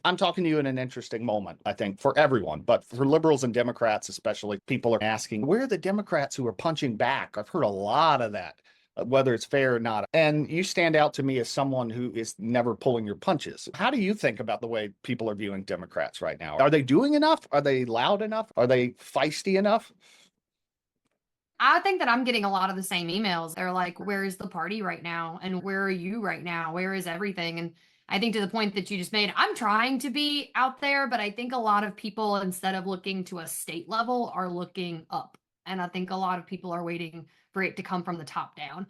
I'm talking to you in an interesting moment, I think, for everyone, but for liberals and Democrats, especially, people are asking, where are the Democrats who are punching back? I've heard a lot of that, whether it's fair or not. And you stand out to me as someone who is never pulling your punches. How do you think about the way people are viewing Democrats right now? Are they doing enough? Are they loud enough? Are they feisty enough? I think that I'm getting a lot of the same emails. They're like, where is the party right now? And where are you right now? Where is everything? And I think to the point that you just made, I'm trying to be out there, but I think a lot of people, instead of looking to a state level, are looking up. And I think a lot of people are waiting for it to come from the top down.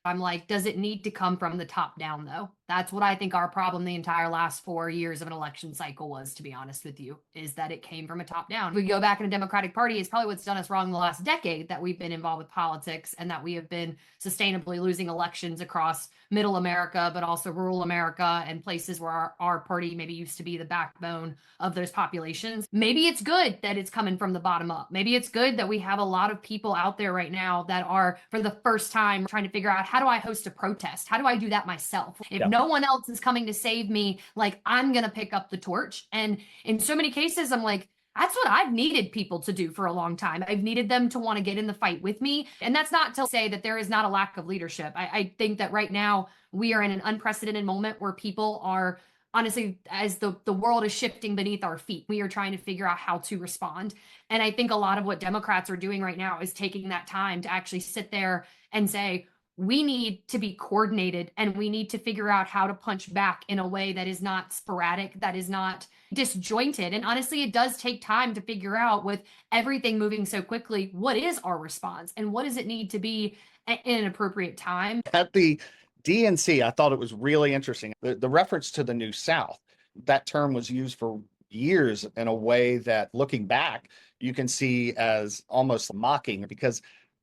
I'm like, does it need to come from the top down, though? That's what I think our problem the entire last 4 years of an election cycle was, to be honest with you, is that it came from a top down. If we go back in a Democratic Party, it's probably what's done us wrong the last decade that we've been involved with politics and that we have been sustainably losing elections across middle America, but also rural America and places where our party maybe used to be the backbone of those populations. Maybe it's good that it's coming from the bottom up. Maybe it's good that we have a lot of people out there right now that are, for the first time, trying to figure out, how do I host a protest? How do I do that myself? If no one else is coming to save me, like, I'm going to pick up the torch. And in so many cases, I'm like, that's what I've needed people to do for a long time. I've needed them to want to get in the fight with me. And that's not to say that there is not a lack of leadership. I think that right now we are in an unprecedented moment where people are, honestly, as the world is shifting beneath our feet, we are trying to figure out how to respond. And I think a lot of what Democrats are doing right now is taking that time to actually sit there and say, we need to be coordinated and we need to figure out how to punch back in a way that is not sporadic, that is not disjointed. And honestly, it does take time to figure out, with everything moving so quickly, what is our response and what does it need to be in an appropriate time. At the DNC, I thought it was really interesting. The reference to the New South, that term was used for years in a way that, looking back, you can see as almost mocking, because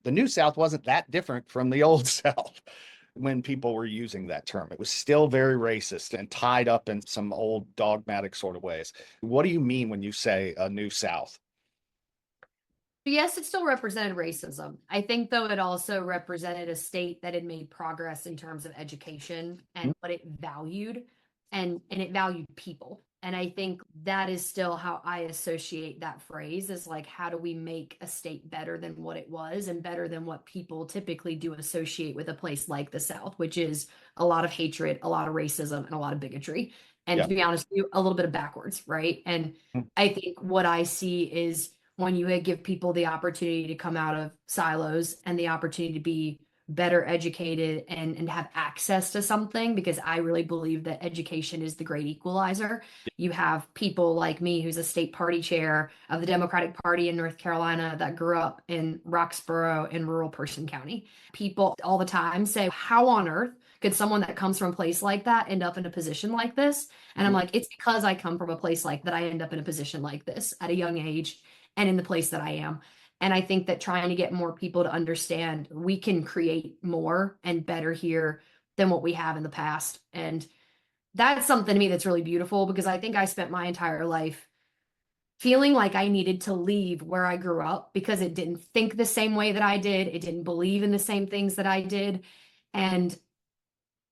the New South wasn't that different from the Old South when people were using that term. It was still very racist and tied up in some old dogmatic sort of ways. What do you mean when you say a New South? Yes, it still represented racism. I think, though, it also represented a state that had made progress in terms of education and what it valued, and it valued people. And I think that is still how I associate that phrase, is like, how do we make a state better than what it was and better than what people typically do associate with a place like the South, which is a lot of hatred, a lot of racism, and a lot of bigotry. And to be honest with you, a little bit of backwards, right? And I think what I see is, when you give people the opportunity to come out of silos and the opportunity to be better educated and have access to something, because I really believe that education is the great equalizer. You have people like me, who's a state party chair of the Democratic Party in North Carolina, that grew up in Roxborough in rural Person County. People all the time say, how on earth could someone that comes from a place like that end up in a position like this? And I'm like, it's because I come from a place like that. I end up in a position like this at a young age and in the place that I am. And I think that trying to get more people to understand we can create more and better here than what we have in the past. And that's something to me that's really beautiful, because I think I spent my entire life feeling like I needed to leave where I grew up because it didn't think the same way that I did. It didn't believe in the same things that I did. And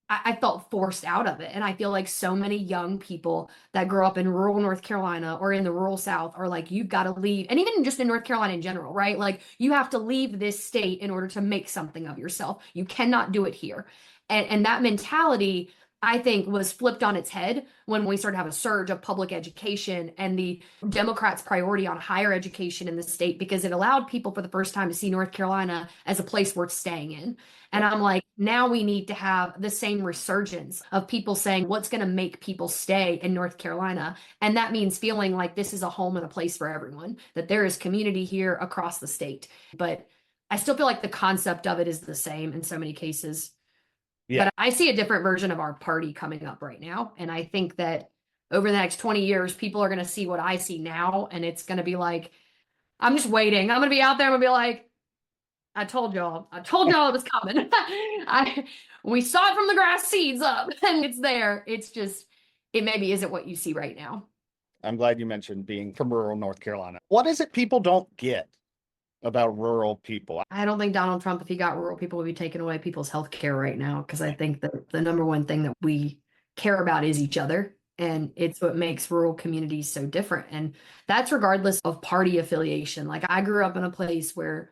I felt forced out of it. And I feel like so many young people that grow up in rural North Carolina or in the rural South are like, you've got to leave. And even just in North Carolina in general, right? Like, you have to leave this state in order to make something of yourself. You cannot do it here. And that mentality, I think, was flipped on its head when we started to have a surge of public education and the Democrats' priority on higher education in the state, because it allowed people for the first time to see North Carolina as a place worth staying in. And I'm like, now we need to have the same resurgence of people saying, what's going to make people stay in North Carolina? And that means feeling like this is a home and a place for everyone, that there is community here across the state. But I still feel like the concept of it is the same in so many cases. Yeah. But I see a different version of our party coming up right now. And I think that over the next 20 years, people are going to see what I see now. And it's going to be like, I'm just waiting. I'm going to be out there. I'm going to be like, I told y'all it was coming. We saw it from the grass seeds up, and it's there. It's just, it maybe isn't what you see right now. I'm glad you mentioned being from rural North Carolina. What is it people don't get about rural people? I don't think Donald Trump, if he got rural people, would be taking away people's health care right now, because I think that the number one thing that we care about is each other. And it's what makes rural communities so different. And that's regardless of party affiliation. Like I grew up in a place where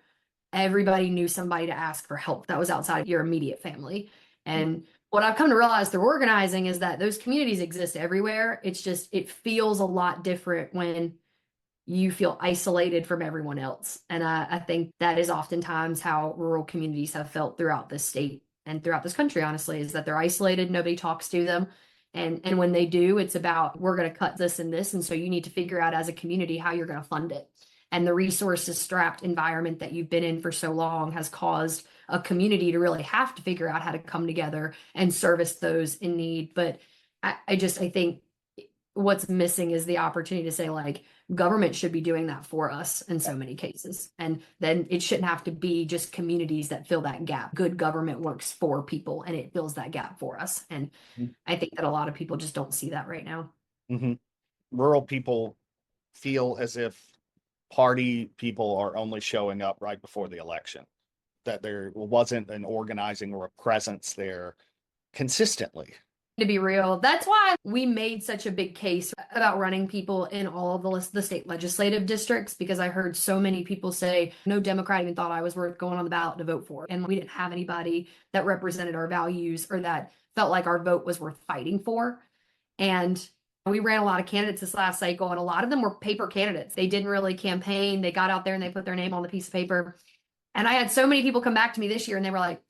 everybody knew somebody to ask for help that was outside your immediate family. And what I've come to realize through organizing is that those communities exist everywhere. It's just, it feels a lot different when you feel isolated from everyone else. And I think that is oftentimes how rural communities have felt throughout this state and throughout this country, honestly, is that they're isolated, nobody talks to them. And when they do, it's about, we're going to cut this and this. And so you need to figure out as a community how you're going to fund it. And the resources strapped environment that you've been in for so long has caused a community to really have to figure out how to come together and service those in need. But I think what's missing is the opportunity to say, like, government should be doing that for us in so many cases. And then it shouldn't have to be just communities that fill that gap. Good government works for people and it fills that gap for us. And I think that a lot of people just don't see that right now. Mm-hmm. Rural people feel as if party people are only showing up right before the election, that there wasn't an organizing or a presence there consistently. To be real, that's why we made such a big case about running people in all of the state legislative districts, because I heard so many people say no Democrat even thought I was worth going on the ballot to vote for. And we didn't have anybody that represented our values or that felt like our vote was worth fighting for. And we ran a lot of candidates this last cycle, and a lot of them were paper candidates. They didn't really campaign. They got out there and they put their name on the piece of paper. And I had so many people come back to me this year and they were like,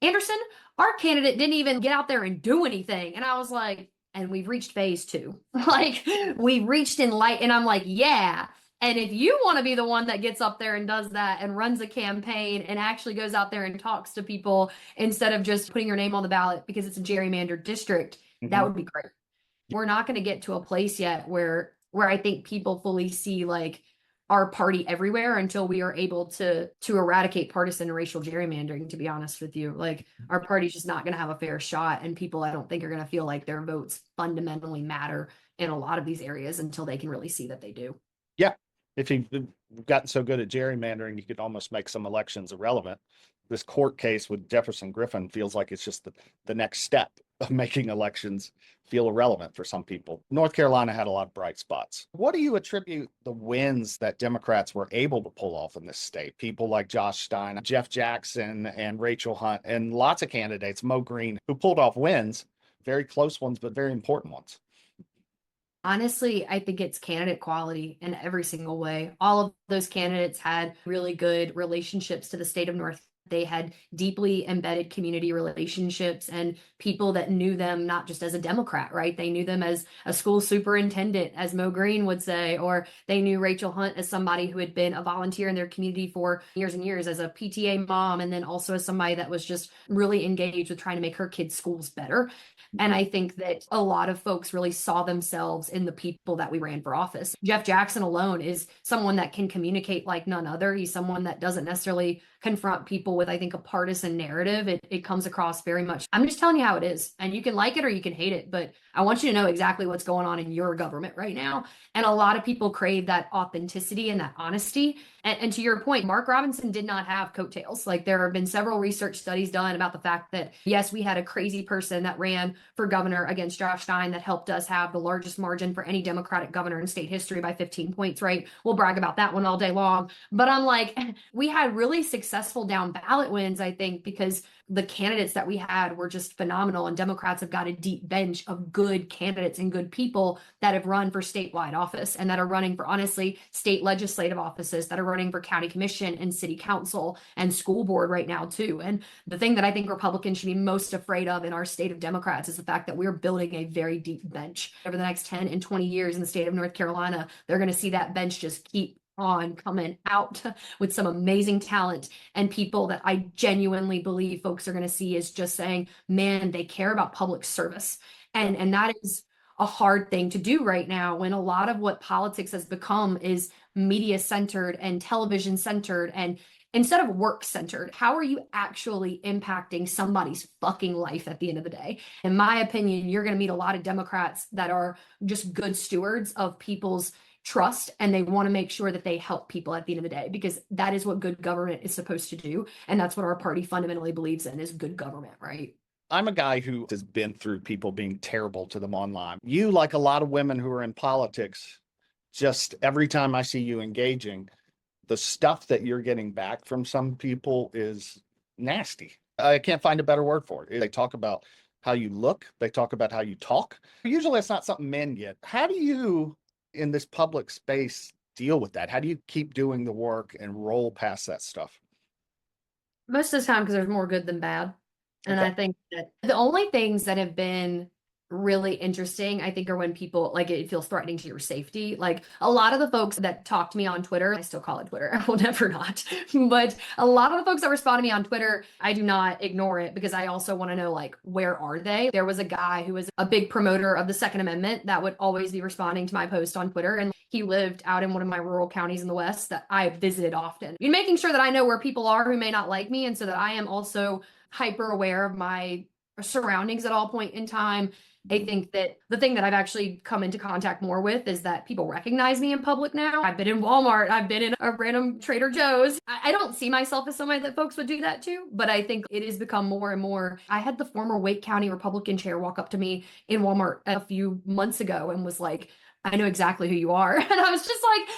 Anderson, our candidate didn't even get out there and do anything. And I was like, and we've reached phase 2. Like, we've reached in light. And I'm like, yeah. And if you want to be the one that gets up there and does that and runs a campaign and actually goes out there and talks to people instead of just putting your name on the ballot because it's a gerrymandered district, that would be great. We're not going to get to a place yet where I think people fully see like our party everywhere until we are able to eradicate partisan and racial gerrymandering, to be honest with you. Like, our party's just not going to have a fair shot, and people, I don't think, are going to feel like their votes fundamentally matter in a lot of these areas until they can really see that they do. Yeah. If you've gotten so good at gerrymandering, you could almost make some elections irrelevant. This court case with Jefferson Griffin feels like it's just the next step of making elections feel irrelevant for some people. North Carolina had a lot of bright spots. What do you attribute the wins that Democrats were able to pull off in this state? People like Josh Stein, Jeff Jackson, and Rachel Hunt, and lots of candidates, Mo Green, who pulled off wins, very close ones, but very important ones. Honestly, I think it's candidate quality in every single way. All of those candidates had really good relationships to the state of North. They had deeply embedded community relationships and people that knew them not just as a Democrat, right? They knew them as a school superintendent, as Mo Green would say, or they knew Rachel Hunt as somebody who had been a volunteer in their community for years and years as a PTA mom, and then also as somebody that was just really engaged with trying to make her kids' schools better. And I think that a lot of folks really saw themselves in the people that we ran for office. Jeff Jackson alone is someone that can communicate like none other. He's someone that doesn't necessarily confront people with, I think, a partisan narrative. It comes across very much, I'm just telling you how it is, and you can like it or you can hate it, but I want you to know exactly what's going on in your government right now. And a lot of people crave that authenticity and that honesty. And to your point, Mark Robinson did not have coattails. Like, there have been several research studies done about the fact that, yes, we had a crazy person that ran for governor against Josh Stein that helped us have the largest margin for any Democratic governor in state history by 15 points, right? We'll brag about that one all day long. But I'm like, we had really successful down ballot wins, I think, because the candidates that we had were just phenomenal, and Democrats have got a deep bench of good candidates and good people that have run for statewide office and that are running for, honestly, state legislative offices, that are running for county commission and city council and school board right now too. And the thing that I think Republicans should be most afraid of in our state of Democrats is the fact that we're building a very deep bench. Over the next 10 and 20 years in the state of North Carolina, they're going to see that bench just keep on coming out with some amazing talent and people that I genuinely believe folks are going to see is just saying, man, they care about public service. And that is a hard thing to do right now, when a lot of what politics has become is media centered and television centered, and instead of work centered. How are you actually impacting somebody's fucking life at the end of the day? In my opinion, you're going to meet a lot of Democrats that are just good stewards of people's trust, and they want to make sure that they help people at the end of the day, because that is what good government is supposed to do. And that's what our party fundamentally believes in, is good government, right? I'm a guy who has been through people being terrible to them online. You, like a lot of women who are in politics, just every time I see you engaging, the stuff that you're getting back from some people is nasty. I can't find a better word for it. They talk about how you look, they talk about how you talk. Usually it's not something men get. How do you, in this public space, deal with that? How do you keep doing the work and roll past that stuff? Most of the time, because there's more good than bad. And Okay. I think that the only things that have been really interesting, I think, are when people like it feels threatening to your safety. Like a lot of the folks that talk to me on Twitter, I still call it Twitter, I will never not. But a lot of the folks that respond to me on Twitter, I do not ignore it because I also want to know, like, where are they? There was a guy who was a big promoter of the Second Amendment that would always be responding to my post on Twitter. And he lived out in one of my rural counties in the West that I visited often. And making sure that I know where people are who may not like me, and so that I am also hyper aware of my surroundings at all point in time. I think that the thing that I've actually come into contact more with is that people recognize me in public now. I've been in Walmart, I've been in a random Trader Joe's. I don't see myself as somebody that folks would do that to, but I think it has become more and more. I had the former Wake County Republican chair walk up to me in Walmart a few months ago and was like, I know exactly who you are. And I was just like,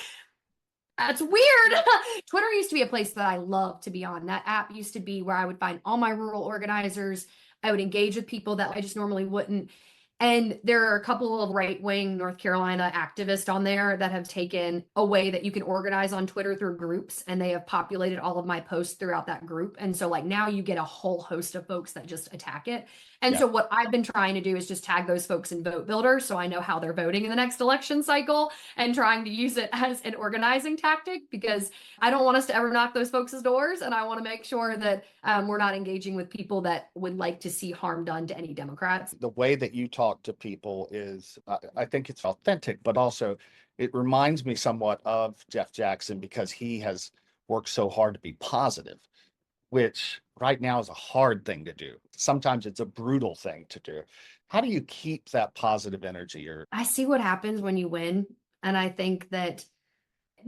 that's weird. Twitter used to be a place that I loved to be on. That app used to be where I would find all my rural organizers. I would engage with people that I just normally wouldn't. And there are a couple of right-wing North Carolina activists on there that have taken a way that you can organize on Twitter through groups, and they have populated all of my posts throughout that group. And so like now you get a whole host of folks that just attack it. And Yeah. so what I've been trying to do is just tag those folks in Vote Builder so I know how they're voting in the next election cycle, and trying to use it as an organizing tactic, because I don't want us to ever knock those folks' doors, and I want to make sure that we're not engaging with people that would like to see harm done to any Democrats. The way that you talk to people is, I think it's authentic, but also it reminds me somewhat of Jeff Jackson because he has worked so hard to be positive, which right now is a hard thing to do. Sometimes it's a brutal thing to do. How do you keep that positive energy? Or I see what happens when you win. And I think that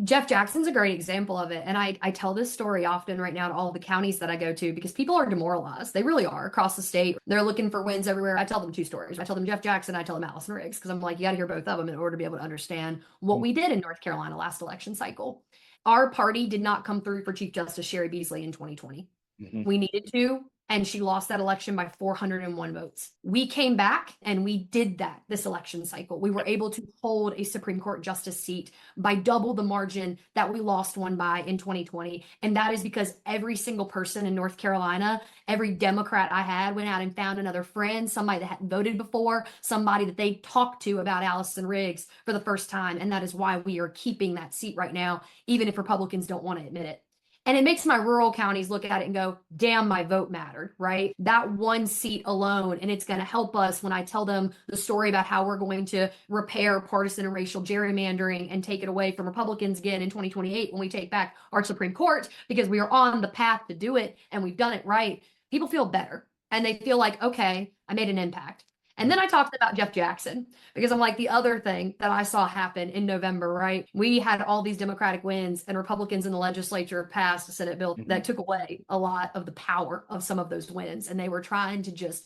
Jeff Jackson's a great example of it. And I tell this story often right now to all the counties that I go to, because people are demoralized. They really are across the state. They're looking for wins everywhere. I tell them two stories. I tell them Jeff Jackson, I tell them Allison Riggs, because I'm like, you got to hear both of them in order to be able to understand what we did in North Carolina last election cycle. Our party did not come through for Chief Justice Sherry Beasley in 2020. We needed to, and she lost that election by 401 votes. We came back and we did that this election cycle. We were able to hold a Supreme Court justice seat by double the margin that we lost one by in 2020. And that is because every single person in North Carolina, every Democrat I had, went out and found another friend, somebody that hadn't voted before, somebody that they talked to about Allison Riggs for the first time. And that is why we are keeping that seat right now, even if Republicans don't want to admit it. And it makes my rural counties look at it and go, damn, my vote mattered, right? That one seat alone. And it's going to help us when I tell them the story about how we're going to repair partisan and racial gerrymandering and take it away from Republicans again in 2028 when we take back our Supreme Court, because we are on the path to do it and we've done it right. People feel better and they feel like, okay, I made an impact. And then I talked about Jeff Jackson, because I'm like, the other thing that I saw happen in November, right? We had all these Democratic wins, and Republicans in the legislature passed a Senate bill that took away a lot of the power of some of those wins. And they were trying to just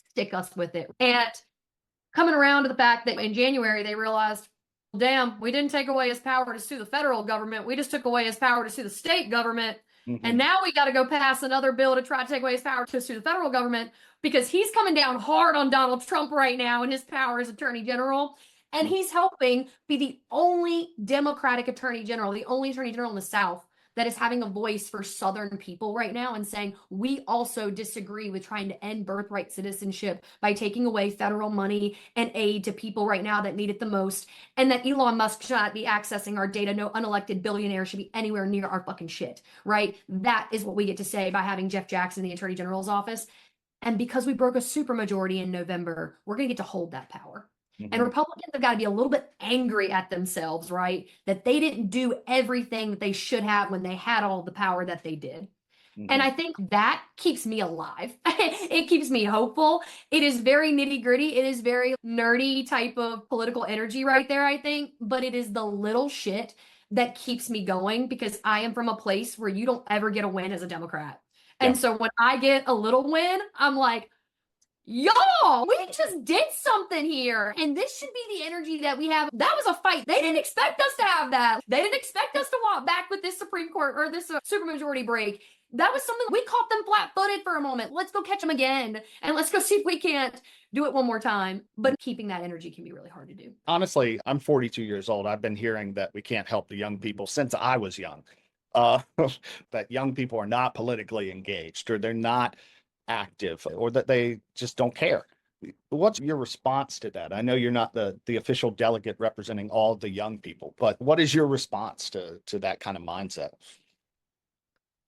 stick us with it. And coming around to the fact that in January, they realized, damn, we didn't take away his power to sue the federal government. We just took away his power to sue the state government. And now we got to go pass another bill to try to take away his power to sue the federal government, because he's coming down hard on Donald Trump right now in his power as attorney general. And he's helping be the only Democratic attorney general, the only attorney general in the South that is having a voice for Southern people right now and saying, we also disagree with trying to end birthright citizenship by taking away federal money and aid to people right now that need it the most. And that Elon Musk should not be accessing our data. No unelected billionaire should be anywhere near our fucking shit, right? That is what we get to say by having Jeff Jackson in the attorney general's office. And because we broke a supermajority in November, we're going to get to hold that power. And Republicans have got to be a little bit angry at themselves, right? That they didn't do everything that they should have when they had all the power that they did. And I think that keeps me alive. It keeps me hopeful. It is very nitty gritty. It is very nerdy type of political energy right there, I think. But it is the little shit that keeps me going, because I am from a place where you don't ever get a win as a Democrat. And so when I get a little win, I'm like, y'all, we just did something here. And this should be the energy that we have. That was a fight. They didn't expect us to have that. They didn't expect us to walk back with this Supreme Court or this supermajority break. That was something we caught them flat-footed for a moment. Let's go catch them again. And let's go see if we can't do it one more time. But keeping that energy can be really hard to do. Honestly, I'm 42 years old. I've been hearing that we can't help the young people since I was young. Uh, that young people are not politically engaged, or they're not active, or that they just don't care. What's your response to that? I know you're not the official delegate representing all the young people, but what is your response to that kind of mindset?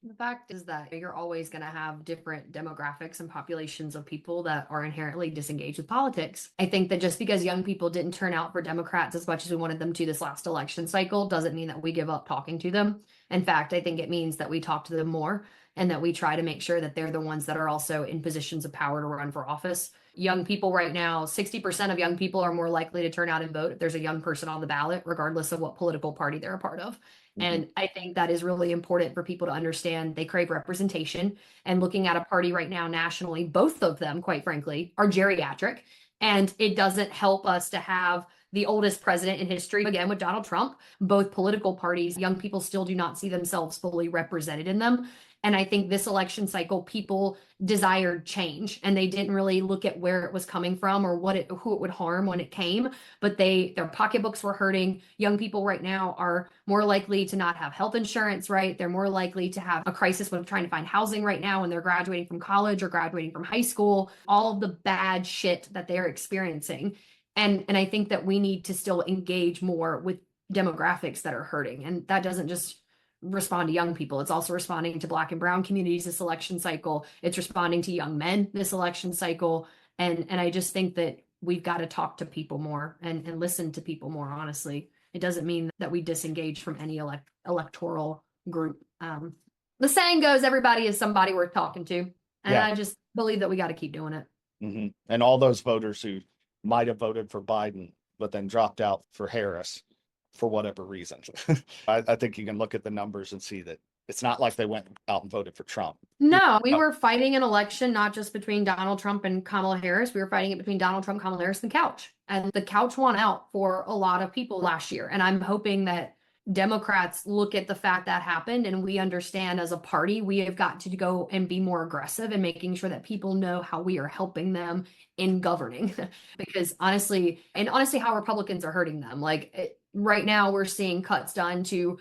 The fact is that you're always going to have different demographics and populations of people that are inherently disengaged with politics. I think that just because young people didn't turn out for Democrats as much as we wanted them to this last election cycle doesn't mean that we give up talking to them. In fact, I think it means that we talk to them more and that we try to make sure that they're the ones that are also in positions of power to run for office. Young people right now, 60% of young people are more likely to turn out and vote if there's a young person on the ballot, regardless of what political party they're a part of. And I think that is really important for people to understand. They crave representation. And looking at a party right now nationally, both of them, quite frankly, are geriatric. And it doesn't help us to have the oldest president in history, again, with Donald Trump. Both political parties, young people still do not see themselves fully represented in them. And I think this election cycle, people desired change and they didn't really look at where it was coming from or who it would harm when it came, but their pocketbooks were hurting. Young people right now are more likely to not have health insurance, right? They're more likely to have a crisis with trying to find housing right now when they're graduating from college or graduating from high school, all of the bad shit that they're experiencing. And I think that we need to still engage more with demographics that are hurting. And that doesn't just respond to young people. It's also responding to Black and Brown communities this election cycle. It's responding to young men this election cycle. And I just think that we've got to talk to people more and listen to people more, honestly. It doesn't mean that we disengage from any electoral group. The saying goes, everybody is somebody worth talking to. And I just believe that we got to keep doing it. And all those voters who might have voted for Biden, but then dropped out for Harris for whatever reason. I think you can look at the numbers and see that it's not like they went out and voted for Trump. No, we were fighting an election, not just between Donald Trump and Kamala Harris. We were fighting it between Donald Trump, Kamala Harris, and the couch. And the couch won out for a lot of people last year. And I'm hoping that Democrats look at the fact that happened and we understand as a party, we have got to go and be more aggressive in making sure that people know how we are helping them in governing. Because honestly, how Republicans are hurting them. Right now we're seeing cuts done to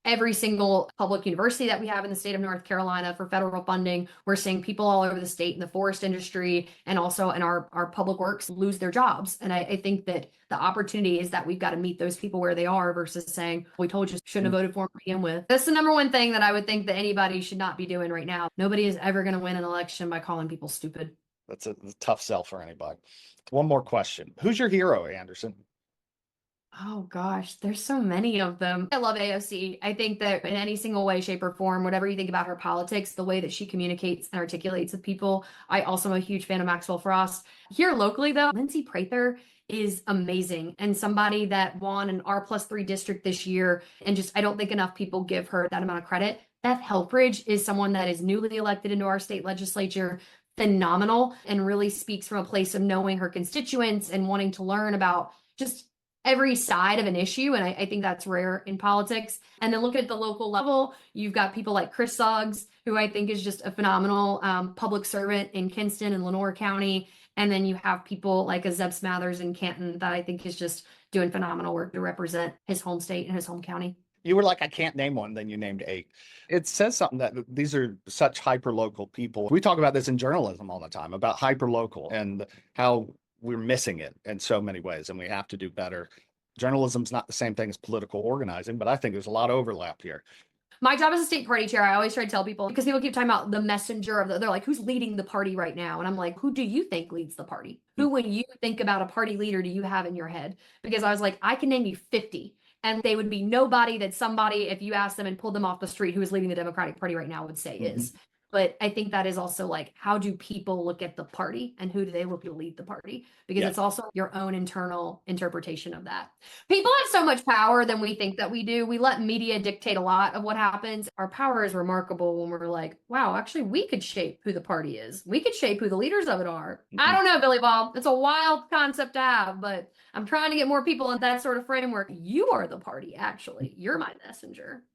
every single public university that we have in the state of North Carolina for federal funding. We're seeing people all over the state in the forest industry and also in our public works lose their jobs. And I think that the opportunity is that we've got to meet those people where they are versus saying, we told you shouldn't have voted for them to begin with. That's the number one thing that I would think that anybody should not be doing right now. Nobody is ever going to win an election by calling people stupid. That's a tough sell for anybody. One more question. Who's your hero, Anderson? Oh gosh, there's so many of them. I love AOC. I think that in any single way, shape, or form, whatever you think about her politics, the way that she communicates and articulates with people. I also am a huge fan of Maxwell Frost. Here locally, though, Lindsay Prather is amazing and somebody that won an R+3 district this year. And I don't think enough people give her that amount of credit. Beth Helfrich is someone that is newly elected into our state legislature. Phenomenal and really speaks from a place of knowing her constituents and wanting to learn about just every side of an issue. And I think that's rare in politics. And then look at the local level, you've got people like Chris Suggs, who I think is just a phenomenal public servant in Kinston and Lenoir County. And then you have people like a Zeb Smathers in Canton that I think is just doing phenomenal work to represent his home state and his home county. You were like, I can't name one, then you named 8. It says something that these are such hyper-local people. We talk about this in journalism all the time, about hyper-local and how we're missing it in so many ways, and we have to do better. Journalism's not the same thing as political organizing, but I think there's a lot of overlap here. My job as a state party chair, I always try to tell people, because people keep talking about the messenger of they're like, who's leading the party right now? And I'm like, who do you think leads the party? Who, when you think about a party leader, do you have in your head? Because I was like, I can name you 50. And they would be nobody that somebody, if you asked them and pulled them off the street who is leading the Democratic Party right now, would say is. But I think that is also like, how do people look at the party and who do they look to lead the party? Because Yeah. it's also your own internal interpretation of that. People have so much power than we think that we do. We let media dictate a lot of what happens. Our power is remarkable when we're like, wow, actually, we could shape who the party is. We could shape who the leaders of it are. I don't know, Billy Bob. It's a wild concept to have, but I'm trying to get more people in that sort of framework. You are the party, actually. You're my messenger.